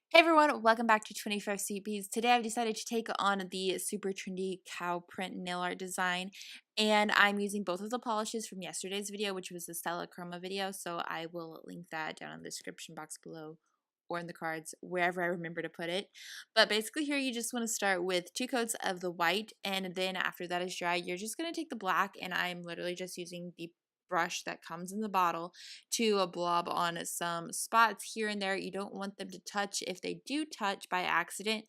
Hey everyone, welcome back to 25 Sweetpeas. Today I've decided to take on the super trendy cow print nail art design, and I'm using both of the polishes from yesterday's video, which was the Stella Chroma video, so I will link that down in the description box below or in the cards, wherever I remember to put it. But basically here you just want to start with 2 coats of the white, and then after that is dry, you're just going to take the black, and I'm literally just using the brush that comes in the bottle to blob on some spots here and there. You don't want them to touch. If they do touch by accident,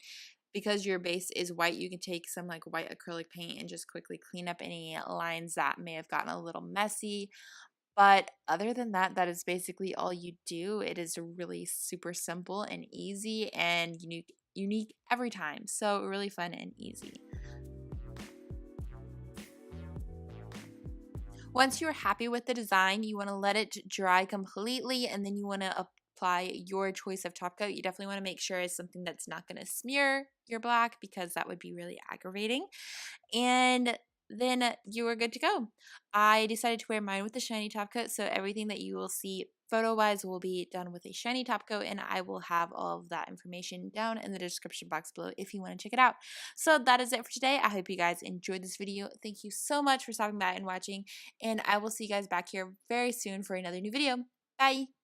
because your base is white, you can take some like white acrylic paint and just quickly clean up any lines that may have gotten a little messy. But other than that, that is basically all you do. It is really super simple and easy and unique every time. So really fun and easy. Once you're happy with the design, you want to let it dry completely, and then you want to apply your choice of top coat. You definitely want to make sure it's something that's not going to smear your black, because that would be really aggravating. And then you are good to go. I decided to wear mine with a shiny top coat, so everything that you will see photo-wise will be done with a shiny top coat, and I will have all of that information down in the description box below if you want to check it out. So that is it for today. I hope you guys enjoyed this video. Thank you so much for stopping by and watching, and I will see you guys back here very soon for another new video. Bye!